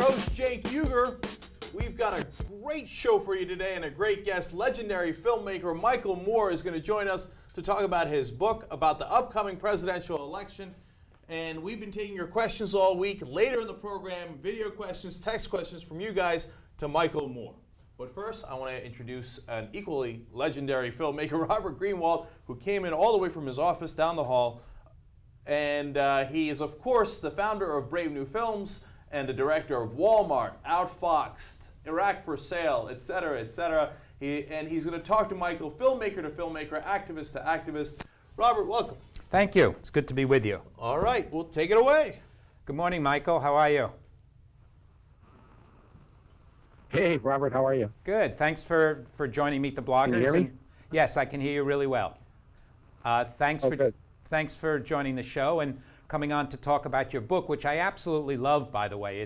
host, Cenk Uygur. We've got a great show for you today and a great guest. Legendary filmmaker Michael Moore is going to join us to talk about his book about the upcoming presidential election. And we've been taking your questions all week. Later in the program, video questions, text questions from you guys to Michael Moore. But first, I want to introduce an equally legendary filmmaker, Robert Greenwald, who came in all the way from his office down the hall. And he is, of course, the founder of Brave New Films and the director of Walmart, Outfoxed, Iraq for Sale, etc., etc. He's going to talk to Michael, filmmaker to filmmaker, activist to activist. Robert, welcome. Thank you. It's good to be with you. All right, well, take it away. Good morning, Michael. How are you? Hey, Robert, how are you? Good. Thanks for joining Meet the Bloggers. Can you hear me? Yes, I can hear you really well. Thanks for joining the show and coming on to talk about your book, which I absolutely love, by the way.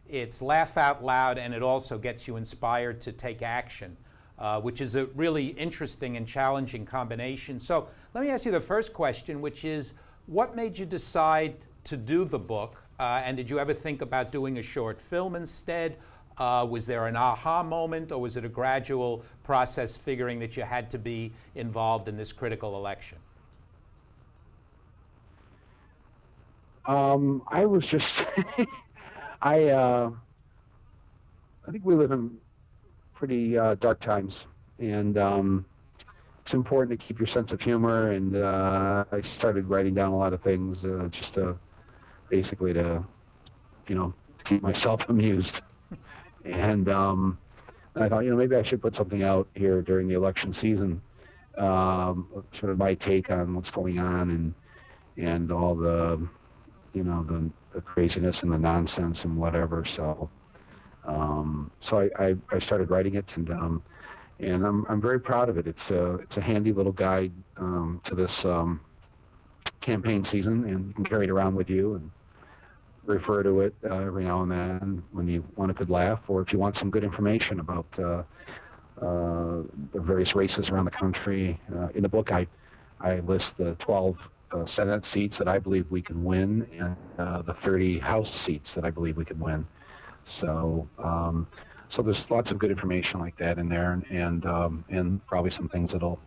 It's laugh out loud, and it also gets you inspired to take action, which is a really interesting and challenging combination. So let me ask you the first question, which is, what made you decide to do the book? And did you ever think about doing a short film instead? Was there an aha moment, or was it a gradual process figuring that you had to be involved in this critical election? I was just, I think we live in pretty dark times, and it's important to keep your sense of humor, and I started writing down a lot of things just to, basically to, keep myself amused. And I thought, maybe I should put something out here during the election season, sort of my take on what's going on and all the, the craziness and the nonsense and whatever. So, I started writing it, and I'm very proud of it. It's a handy little guide to this campaign season, and you can carry it around with you and refer to it every now and then when you want a good laugh, or if you want some good information about the various races around the country. In the book, I list the 12 Senate seats that I believe we can win, and the 30 House seats that I believe we can win. So, so there's lots of good information like that in there, and probably some things that'll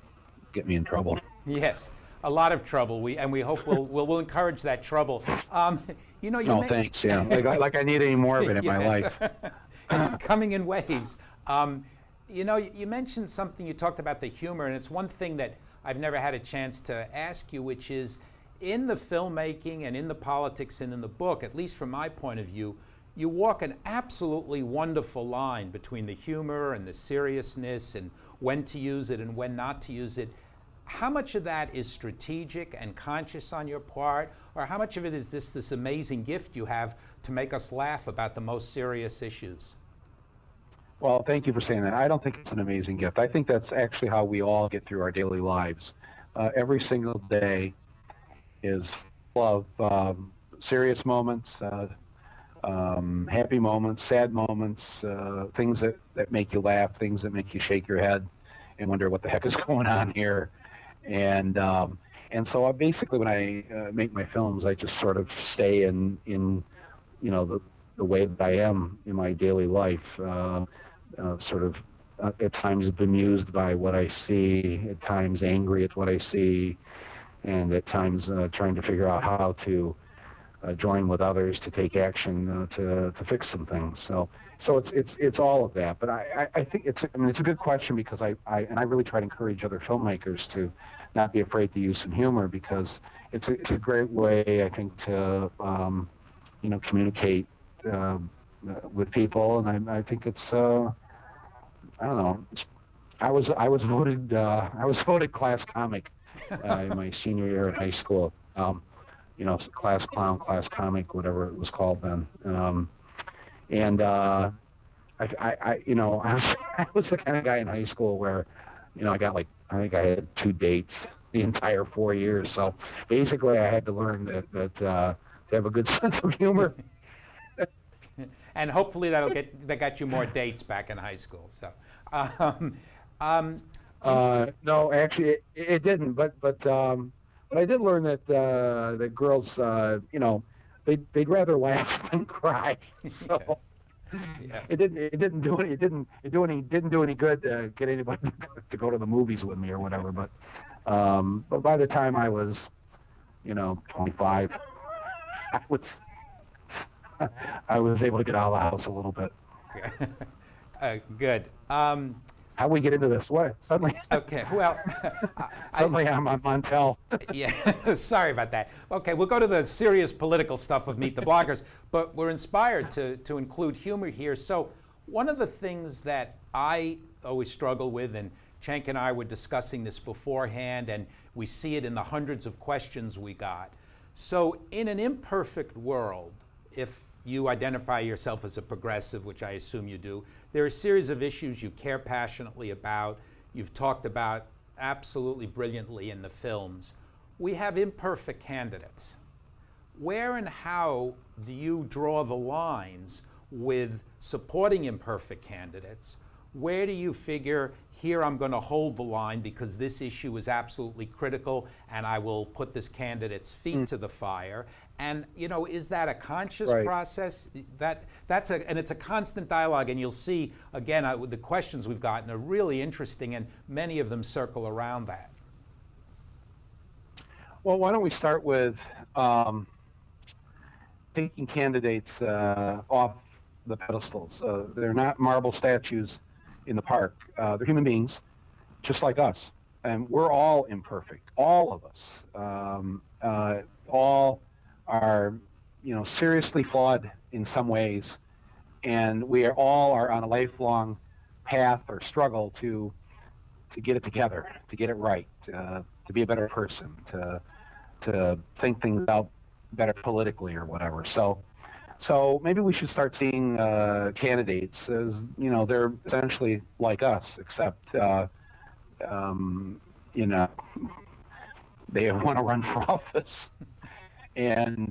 get me in trouble. Yes, a lot of trouble. We hope we'll encourage that trouble. No, thanks. Yeah, like I need any more of it in my life. It's coming in waves. You mentioned something. You talked about the humor, and it's one thing that I've never had a chance to ask you, which is, in the filmmaking and in the politics and in the book, at least from my point of view, you walk an absolutely wonderful line between the humor and the seriousness and when to use it and when not to use it. How much of that is strategic and conscious on your part, or how much of it is this amazing gift you have to make us laugh about the most serious issues? Well, thank you for saying that. I don't think it's an amazing gift. I think that's actually how we all get through our daily lives. Every single day is full of serious moments, happy moments, sad moments, things that make you laugh, things that make you shake your head and wonder what the heck is going on here. And so I basically, when I make my films, I just sort of stay in the way that I am in my daily life. Sort of at times bemused by what I see, at times angry at what I see, and at times trying to figure out how to join with others to take action to fix some things. So it's all of that. But I think it's a good question, because I really try to encourage other filmmakers to not be afraid to use some humor, because it's a great way, I think, to communicate with people, and I think it's I don't know. I was voted class comic in my senior year in high school. Class clown, class comic, whatever it was called then. I was the kind of guy in high school where, I got I think I had 2 dates the entire 4 years. So basically, I had to learn that to have a good sense of humor. And hopefully that got you more dates back in high school. So, no, actually, it didn't. But I did learn that the girls, they'd rather laugh than cry. So Yes. It didn't do any good to get anybody to go to the movies with me or whatever. But by the time I was, 25, I was I was able to get out of the house a little bit. Good. How we get into this? What suddenly? Okay. Well, Suddenly I'm on Montel. yeah. Sorry about that. Okay, we'll go to the serious political stuff of Meet the Bloggers, but we're inspired to include humor here. So one of the things that I always struggle with, and Cenk and I were discussing this beforehand, and we see it in the hundreds of questions we got. So in an imperfect world, if you identify yourself as a progressive, which I assume you do, there are a series of issues you care passionately about. You've talked about absolutely brilliantly in the films. We have imperfect candidates. Where and how do you draw the lines with supporting imperfect candidates? Where do you figure, here I'm going to hold the line because this issue is absolutely critical and I will put this candidate's feet to the fire? And, is that a conscious process? And it's a constant dialogue, and you'll see, again, the questions we've gotten are really interesting, and many of them circle around that. Well, why don't we start with taking candidates off the pedestals. They're not marble statues in the park. They're human beings, just like us. And we're all imperfect, all of us. All are, seriously flawed in some ways. And we all are on a lifelong path or struggle to get it together, to get it right, to be a better person, to think things out better politically or whatever. So maybe we should start seeing candidates as, they're essentially like us, except, they want to run for office. And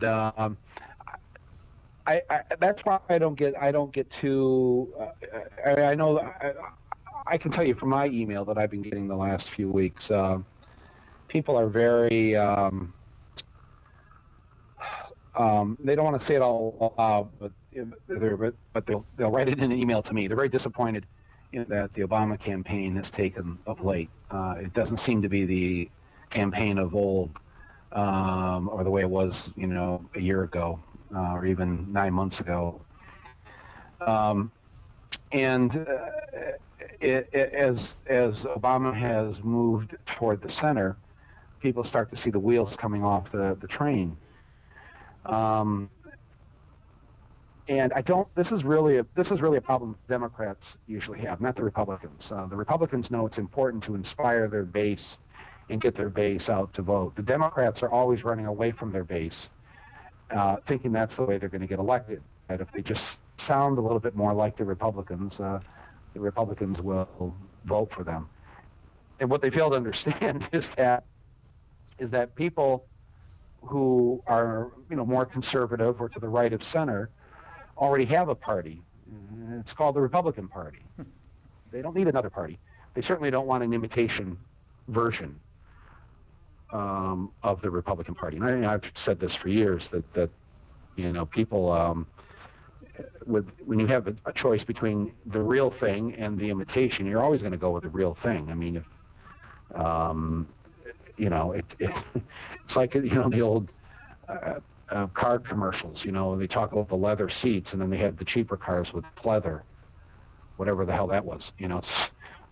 that's why I don't get too, I know, I can tell you from my email that I've been getting the last few weeks, people are very, they don't want to say it all out, but they'll write it in an email to me. They're very disappointed that the Obama campaign has taken of late. It doesn't seem to be the campaign of old, or the way it was, a year ago, or even 9 months ago. And as Obama has moved toward the center, people start to see the wheels coming off the train. And this is really a problem Democrats usually have, not the Republicans. The Republicans know it's important to inspire their base and get their base out to vote. The Democrats are always running away from their base, thinking that's the way they're going to get elected. That if they just sound a little bit more like the Republicans will vote for them. And what they fail to understand is that people who are more conservative or to the right of center already have a party. It's called the Republican Party. They don't need another party. They certainly don't want an imitation version of the Republican Party. And I've said this for years that people when you have a choice between the real thing and the imitation, you're always going to go with the real thing. I mean, if it's like the old car commercials. They talk about the leather seats, and then they had the cheaper cars with pleather, whatever the hell that was.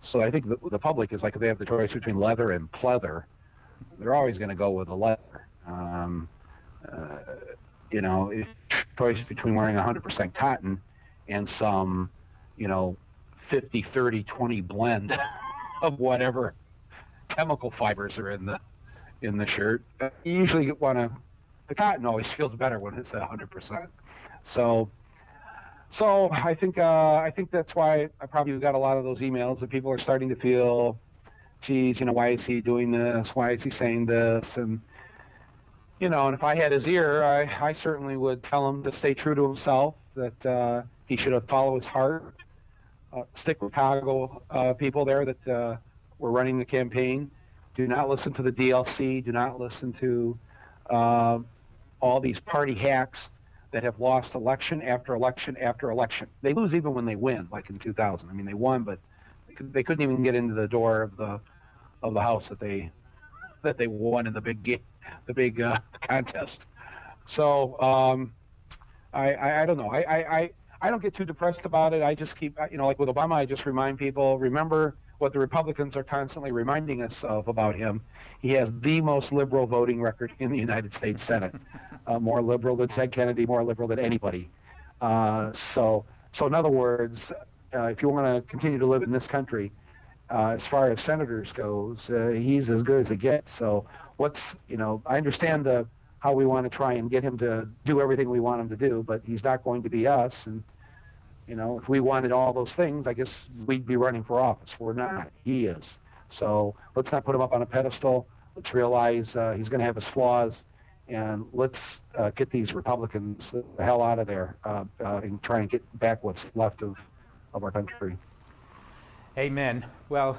So I think the public is like, if they have the choice between leather and pleather, they're always going to go with the leather. If choice between wearing 100% cotton and some 50, 30, 20 blend of whatever chemical fibers are in the shirt, you usually the cotton always feels better when it's at 100%. So I think that's why I probably got a lot of those emails that people are starting to feel, geez, why is he doing this? Why is he saying this? And and if I had his ear, I certainly would tell him to stay true to himself, that he should follow his heart, stick with Chicago people there that were running the campaign. Do not listen to the DLC. Do not listen to all these party hacks that have lost election after election after election. They lose even when they win, like in 2000. I mean, they won, but they couldn't even get into the door of the house that they won in the big contest. So I don't know. I don't get too depressed about it. I just keep, like with Obama, I just remind people, remember what the Republicans are constantly reminding us of about him. He has the most liberal voting record in the United States Senate, more liberal than Ted Kennedy, more liberal than anybody. So in other words, if you want to continue to live in this country, as far as senators goes, he's as good as it gets. So I understand how we want to try and get him to do everything we want him to do, but he's not going to be us. And, if we wanted all those things, I guess we'd be running for office. We're not. He is. So let's not put him up on a pedestal. Let's realize he's going to have his flaws, and let's get these Republicans the hell out of there and try and get back what's left of our country. Amen. Well,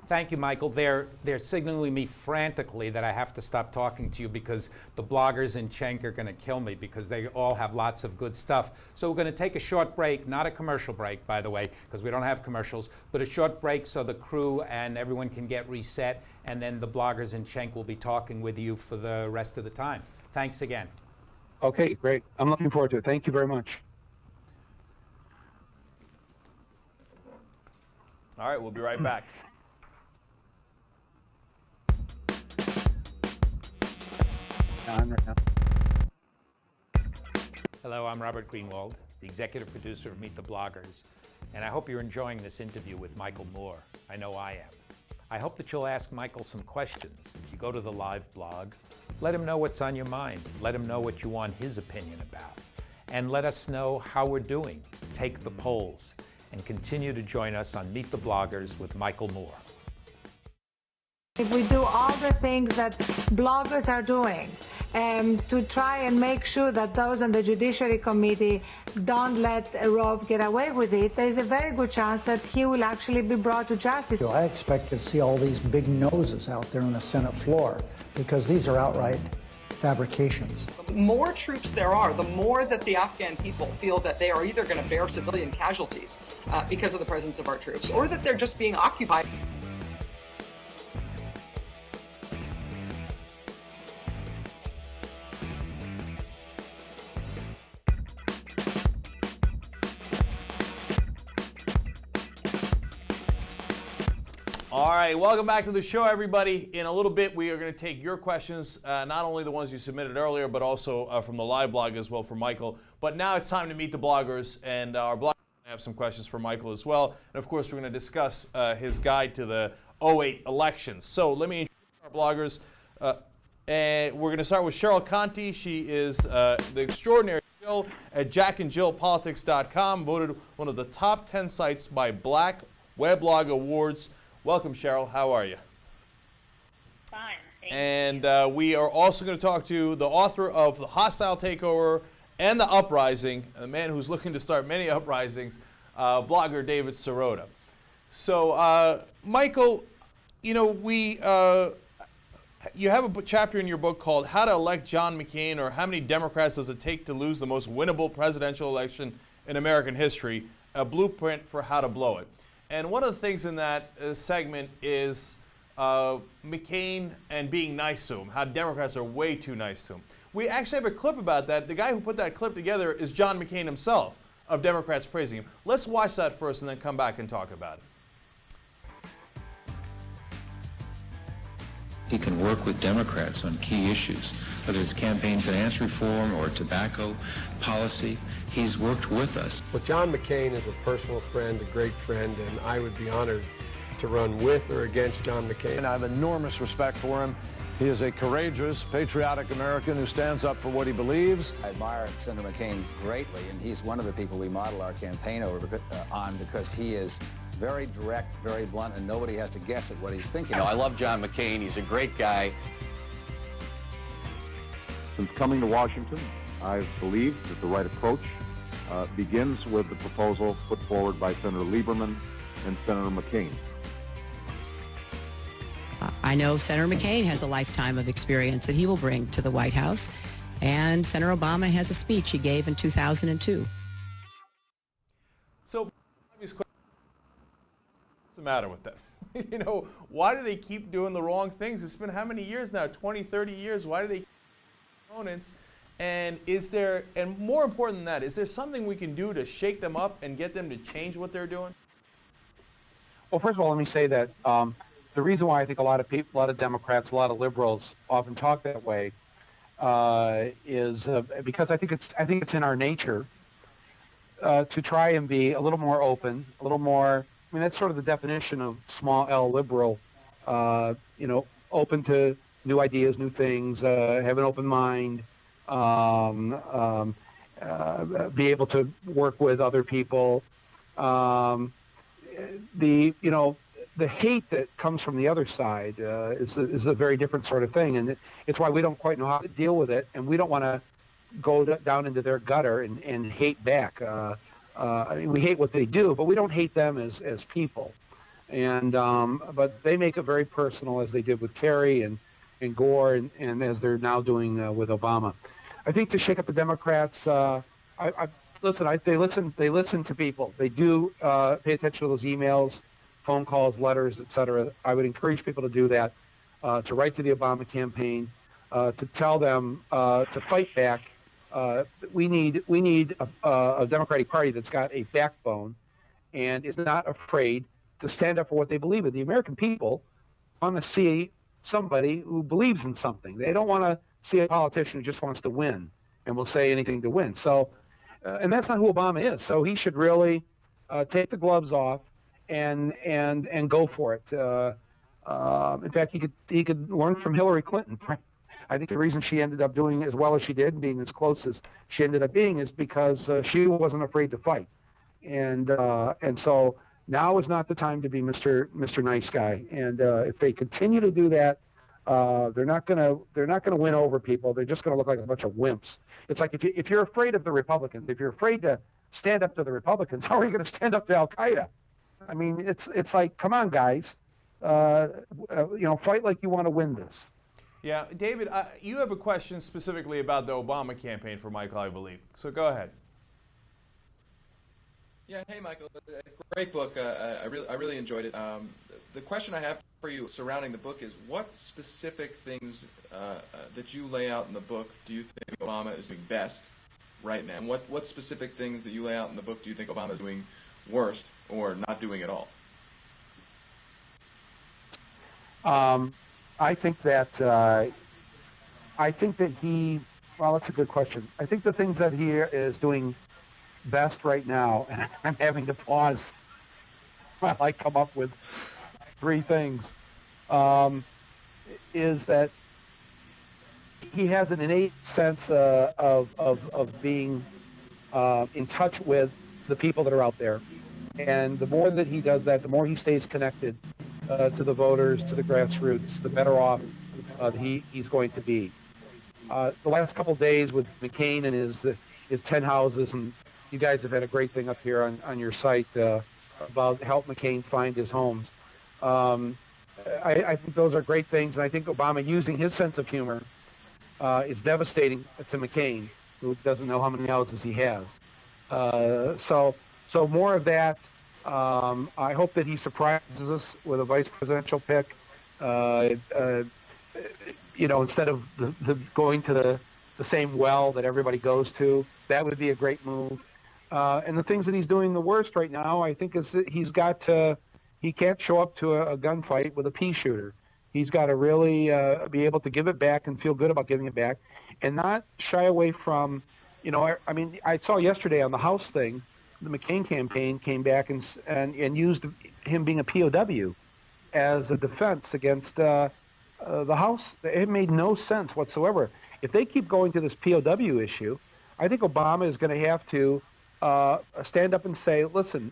thank you, Michael. They're signaling me frantically that I have to stop talking to you because the bloggers in Cenk are going to kill me because they all have lots of good stuff. So we're going to take a short break, not a commercial break, by the way, because we don't have commercials, but a short break so the crew and everyone can get reset, and then the bloggers in Cenk will be talking with you for the rest of the time. Thanks again. Okay, great. I'm looking forward to it. Thank you very much. All right, we'll be right back. Hello, I'm Robert Greenwald, the executive producer of Meet the Bloggers, and I hope you're enjoying this interview with Michael Moore. I know I am. I hope that you'll ask Michael some questions. If you go to the live blog, let him know what's on your mind. Let him know what you want his opinion about. And let us know how we're doing. Take the polls. And continue to join us on Meet the Bloggers with Michael Moore. If we do all the things that bloggers are doing to try and make sure that those on the Judiciary Committee don't let Rove get away with it, there is a very good chance that he will actually be brought to justice. I expect to see all these big noses out there on the Senate floor because these are outright fabrications. The more troops there are, the more that the Afghan people feel that they are either going to bear civilian casualties because of the presence of our troops, or that they're just being occupied. All right, welcome back to the show, everybody. In a little bit, we are going to take your questions, not only the ones you submitted earlier, but also from the live blog as well for Michael. But now it's time to meet the bloggers, and our bloggers have some questions for Michael as well. And of course, we're going to discuss his guide to the 2008 elections. So let me introduce our bloggers. And we're going to start with Cheryl Conti. She is the extraordinary Jill at jackandjillpolitics.com, voted one of the top 10 sites by Black Weblog Awards. Welcome, Cheryl. How are you? Fine. And we are also going to talk to the author of The Hostile Takeover and The Uprising, a man who's looking to start many uprisings, blogger David Sirota. So, Michael, you know, you have a chapter in your book called How to Elect John McCain, or How Many Democrats Does It Take to Lose the Most Winnable Presidential Election in American History, a blueprint for how to blow it. And one of the things in that segment is McCain and being nice to him, how Democrats are way too nice to him. We actually have a clip about that. The guy who put that clip together is John McCain himself, of Democrats praising him. Let's watch that first and then come back and talk about it. He can work with Democrats on key issues, whether it's campaign finance reform or tobacco policy. He's worked with us. Well, John McCain is a personal friend, a great friend, and I would be honored to run with or against John McCain. And I have enormous respect for him. He is a courageous, patriotic American who stands up for what he believes. I admire Senator McCain greatly, and he's one of the people we model our campaign on because he is very direct, very blunt, and nobody has to guess at what he's thinking. I love John McCain. He's a great guy. Since coming to Washington, I've believed that the right approach begins with the proposal put forward by Senator Lieberman and Senator McCain. I know Senator McCain has a lifetime of experience that he will bring to the White House. And Senator Obama has a speech he gave in 2002. So, what's the matter with them? You know, why do they keep doing the wrong things? It's been how many years now? 20, 30 years. Why do they keep opponents? And is there, and more important than that, is there something we can do to shake them up and get them to change what they're doing? Well, first of all, let me say that the reason why I think a lot of people, a lot of Democrats, a lot of liberals often talk that way is because I think it's in our nature to try and be a little more open, a little more. I mean, that's sort of the definition of small L liberal. You know, open to new ideas, new things, have an open mind, be able to work with other people. The hate that comes from the other side is a very different sort of thing, and it's why we don't quite know how to deal with it, and we don't want to go down into their gutter and hate back. I mean, we hate what they do, but we don't hate them as people. And but they make it very personal, as they did with Kerry and Gore, and as they're now doing with Obama. I think to shake up the Democrats, they listen to people. They do pay attention to those emails, phone calls, letters, etc. I would encourage people to do that, to write to the Obama campaign, to tell them to fight back. We need a Democratic Party that's got a backbone and is not afraid to stand up for what they believe in. The American people want to see somebody who believes in something. They don't want to see a politician who just wants to win and will say anything to win. So, and that's not who Obama is. So he should really take the gloves off and go for it. In fact, he could learn from Hillary Clinton. I think the reason she ended up doing as well as she did, being as close as she ended up being, is because she wasn't afraid to fight. And so now is not the time to be Mr. Nice Guy. And if they continue to do that, they're not gonna win over people. They're just gonna look like a bunch of wimps. It's like if you're afraid of the Republicans, if you're afraid to stand up to the Republicans, how are you going to stand up to Al Qaeda? I mean, it's like, come on, guys, fight like you want to win this. Yeah, David, you have a question specifically about the Obama campaign for Michael, I believe. So go ahead. Yeah, hey, Michael, great book. I really enjoyed it. The question I have for you surrounding the book is, what specific things that you lay out in the book do you think Obama is doing best right now? And what specific things that you lay out in the book do you think Obama is doing worst or not doing at all? I think that he, well, that's a good question. I think the things that he is doing best right now, and I'm having to pause while I come up with three things, is that he has an innate sense of being in touch with the people that are out there. And the more that he does that, the more he stays connected to the voters, to the grassroots, the better off he's going to be. The last couple of days with McCain and his 10 houses, and you guys have had a great thing up here on your site about help McCain find his homes. I think those are great things, and I think Obama using his sense of humor is devastating to McCain, who doesn't know how many houses he has. So more of that. I hope that he surprises us with a vice presidential pick. Instead of going to the same well that everybody goes to, that would be a great move. And the things that he's doing the worst right now, I think, is that he can't show up to a gunfight with a pea shooter. He's got to really be able to give it back and feel good about giving it back, and not shy away from, I mean, I saw yesterday on the House thing, the McCain campaign came back and used him being a POW as a defense against the House. It made no sense whatsoever. If they keep going to this POW issue, I think Obama is going to have to stand up and say, listen,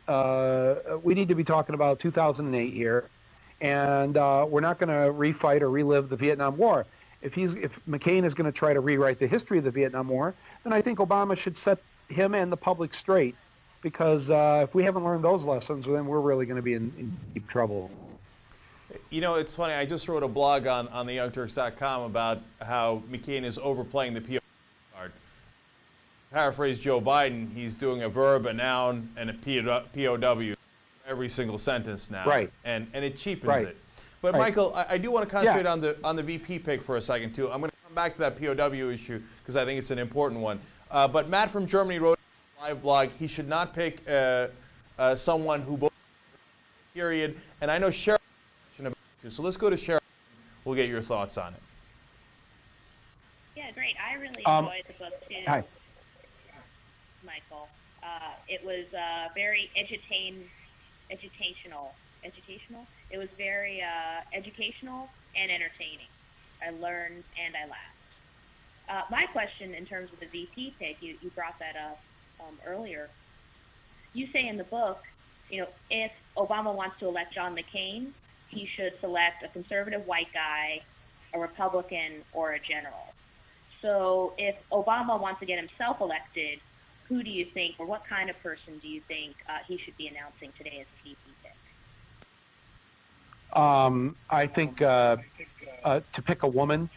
we need to be talking about 2008 here, and we're not going to refight or relive the Vietnam War. If McCain is going to try to rewrite the history of the Vietnam War, then I think Obama should set him and the public straight, because if we haven't learned those lessons, then we're really going to be in deep trouble. It's funny. I just wrote a blog on theyoungturks.com about how McCain is overplaying the POW paraphrase Joe Biden, he's doing a verb, a noun, and a POW every single sentence now. Right. And it cheapens Right. it. But Right. Michael, I do want to concentrate on the VP pick for a second too. I'm going to come back to that POW issue because I think it's an important one. But Matt from Germany wrote on the live blog he should not pick someone who voted period. And I know Cheryl, so let's go to Cheryl. We'll get your thoughts on it. Yeah, great. I really enjoyed the book too. Hi. Michael. It was very educational. It was very educational and entertaining. I learned and I laughed. My question in terms of the VP pick, you brought that up earlier. You say in the book, if Obama wants to elect John McCain, he should select a conservative white guy, a Republican, or a general. So if Obama wants to get himself elected, who do you think, or what kind of person do you think he should be announcing today as a VP pick? I think to pick a woman,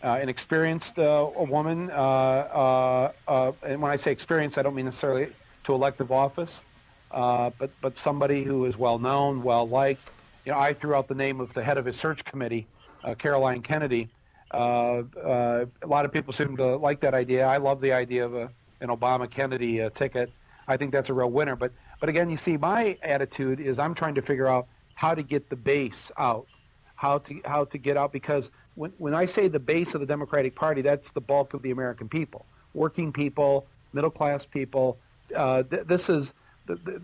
an experienced woman, and when I say experienced, I don't mean necessarily to elective office, but somebody who is well known, well liked. I threw out the name of the head of his search committee, Caroline Kennedy. A lot of people seem to like that idea. I love the idea of an Obama-Kennedy ticket. I think that's a real winner. But again, you see, my attitude is I'm trying to figure out how to get the base out, how to get out, because when I say the base of the Democratic Party, that's the bulk of the American people, working people, middle-class people.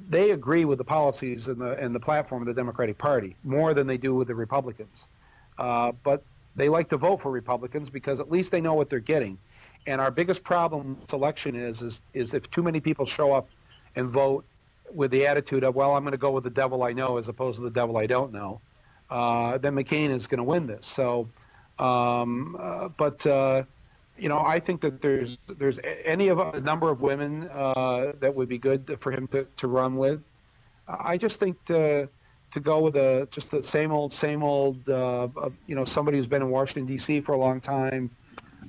They agree with the policies and the platform of the Democratic Party more than they do with the Republicans. But they like to vote for Republicans because at least they know what they're getting. And our biggest problem with this election is if too many people show up and vote with the attitude of, well, I'm going to go with the devil I know as opposed to the devil I don't know, then McCain is going to win this. So, I think that there's a number of women that would be good for him to run with. I just think to go with just the same old, somebody who's been in Washington D.C. for a long time,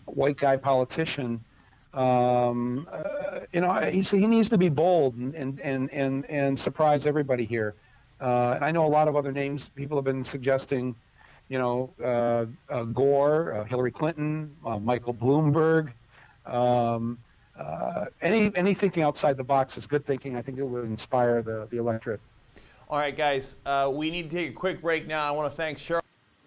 white guy politician. He needs to be bold and surprise everybody here. And I know a lot of other names people have been suggesting. Gore, Hillary Clinton, Michael Bloomberg. Any thinking outside the box is good thinking. I think it would inspire the electorate. All right, guys, we need to take a quick break now. I want to thank Cheryl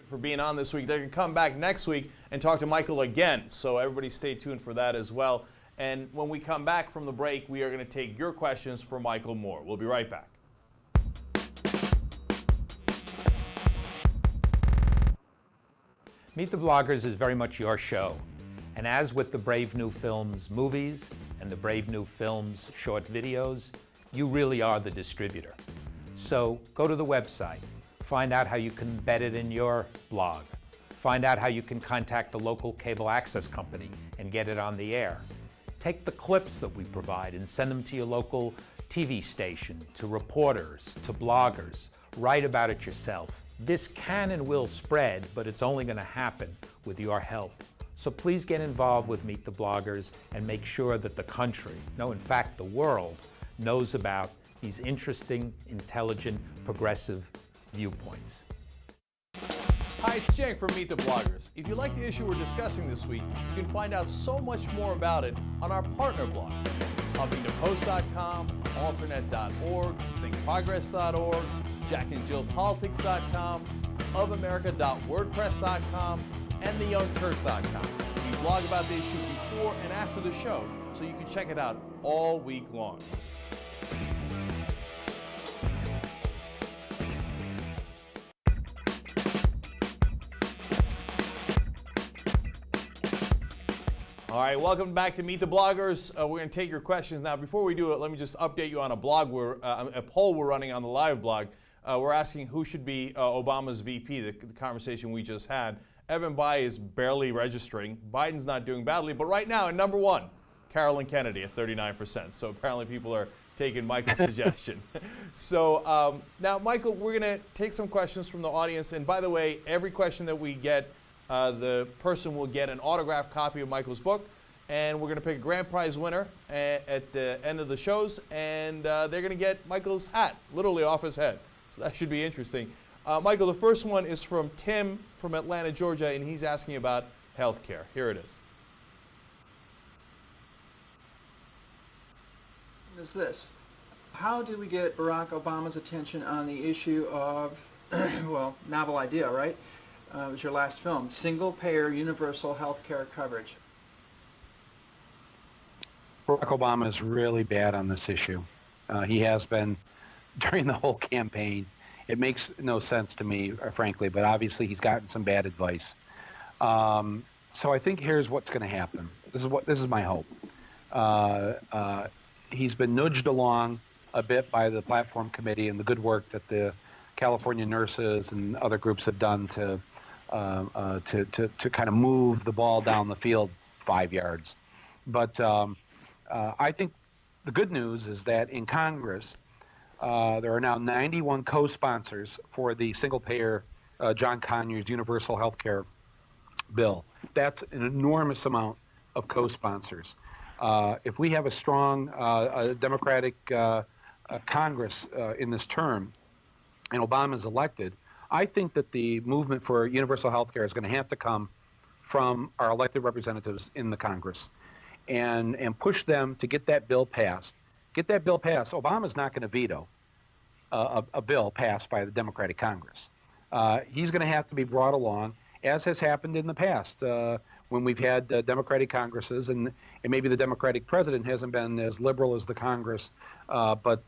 for being on this week. They're going to come back next week and talk to Michael again, so everybody stay tuned for that as well. And when we come back from the break, we are going to take your questions for Michael Moore. We'll be right back. Meet the Bloggers is very much your show. And as with the Brave New Films movies and the Brave New Films short videos, you really are the distributor. So go to the website, find out how you can embed it in your blog, find out how you can contact the local cable access company and get it on the air. Take the clips that we provide and send them to your local TV station, to reporters, to bloggers. Write about it yourself. This can and will spread, but it's only going to happen with your help. So please get involved with Meet the Bloggers and make sure that the country, no, in fact, the world, knows about these interesting, intelligent, progressive viewpoints. Hi, it's Cenk from Meet the Bloggers. If you like the issue we're discussing this week, you can find out so much more about it on our partner blog, HuffingtonPost.com, Alternet.org, ThinkProgress.org, JackandJillPolitics.com, OfAmerica.wordpress.com, and TheYoungTurks.com. We blog about the issue before and after the show, so you can check it out all week long. All right, welcome back to Meet the Bloggers. We're going to take your questions now. Before we do it, let me just update you on a poll we're running on the live blog. We're asking who should be Obama's VP, the conversation we just had. Evan Bayh is barely registering. Biden's not doing badly, but right now, at number one, Caroline Kennedy at 39%. So apparently people are taking Michael's suggestion. So now, Michael, we're going to take some questions from the audience. And by the way, every question that we get, the person will get an autographed copy of Michael's book and we're going to pick a grand prize winner at the end of the shows, and they're going to get Michael's hat, literally off his head. So that should be interesting. Michael, the first one is from Tim from Atlanta, Georgia, and he's asking about health care. Here it is. Is this: how do we get Barack Obama's attention on the issue of, well, novel idea, right? It was your last film, single-payer universal health care coverage. Barack Obama is really bad on this issue. He has been during the whole campaign. It makes no sense to me, frankly, but obviously he's gotten some bad advice. So I think here's what's going to happen. This is my hope. He's been nudged along a bit by the platform committee and the good work that the California nurses and other groups have done to kind of move the ball down the field 5 yards. But I think the good news is that in Congress, there are now 91 co-sponsors for the single-payer John Conyers universal health care bill. That's an enormous amount of co-sponsors. If we have a strong Democratic Congress in this term and Obama is elected, I think that the movement for universal health care is going to have to come from our elected representatives in the Congress and push them to get that bill passed. Get that bill passed. Obama's not going to veto a bill passed by the Democratic Congress. He's going to have to be brought along, as has happened in the past when we've had Democratic Congresses, and maybe the Democratic president hasn't been as liberal as the Congress, but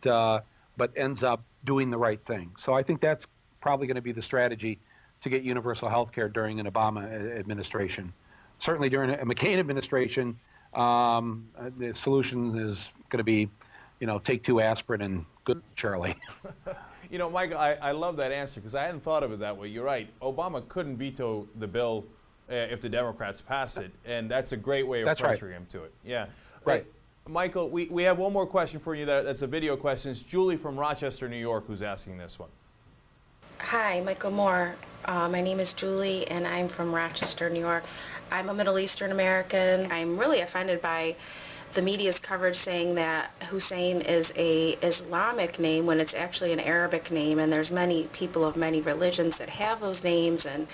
ends up doing the right thing. So I think that's probably going to be the strategy to get universal health care during an Obama administration. Certainly during a McCain administration, the solution is going to be, take 2 aspirin and good Charlie. Michael, I love that answer because I hadn't thought of it that way. You're right. Obama couldn't veto the bill if the Democrats pass it, and that's a great way of pressuring him to it. Yeah. Right. Michael, we have one more question for you. That's a video question. It's Julie from Rochester, New York, who's asking this one. Hi, Michael Moore. My name is Julie, and I'm from Rochester, New York. I'm a Middle Eastern American. I'm really offended by the media's coverage saying that Hussein is a Islamic name when it's actually an Arabic name, and there's many people of many religions that have those names, and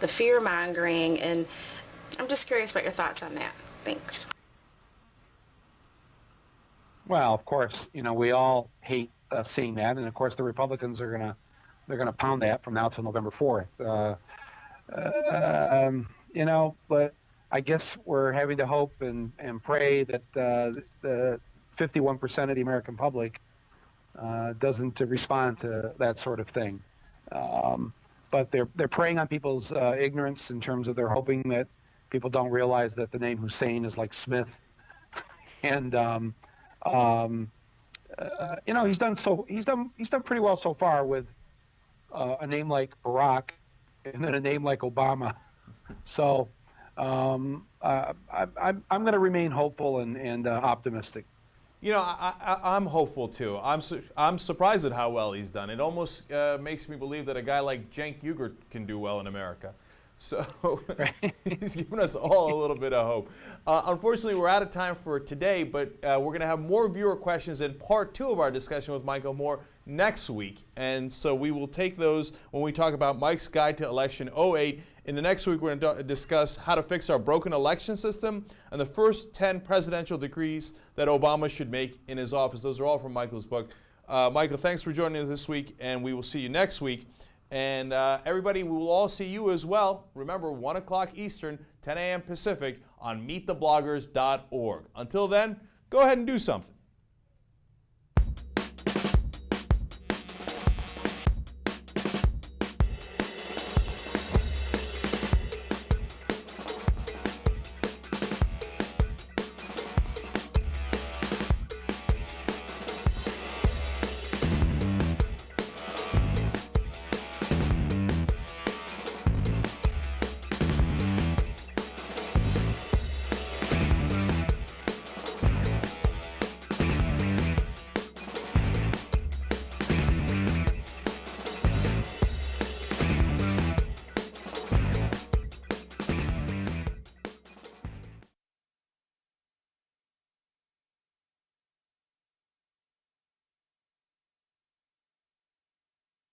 the fear-mongering, and I'm just curious about your thoughts on that. Thanks. Well, of course, we all hate seeing that, and of course the Republicans are gonna pound that from now till November 4th. But I guess we're having to hope and pray that the 51% of the American public doesn't respond to that sort of thing. But they're preying on people's ignorance in terms of they're hoping that people don't realize that the name Hussein is like Smith, and he's done pretty well so far with a name like Barack and then a name like Obama. So I'm going to remain hopeful and optimistic. I'm hopeful too. I'm surprised at how well he's done. It almost makes me believe that a guy like Cenk Uygur can do well in America. So he's given us all a little bit of hope. Unfortunately, we're out of time for today, but we're going to have more viewer questions in part 2 of our discussion with Michael Moore next week. And so we will take those when we talk about Mike's Guide to Election 08. In the next week, we're going to discuss how to fix our broken election system and the first 10 presidential decrees that Obama should make in his office. Those are all from Michael's book. Michael, thanks for joining us this week, and we will see you next week. And everybody, we will all see you as well. Remember, 1 o'clock Eastern, 10 a.m. Pacific on meetthebloggers.org. Until then, go ahead and do something.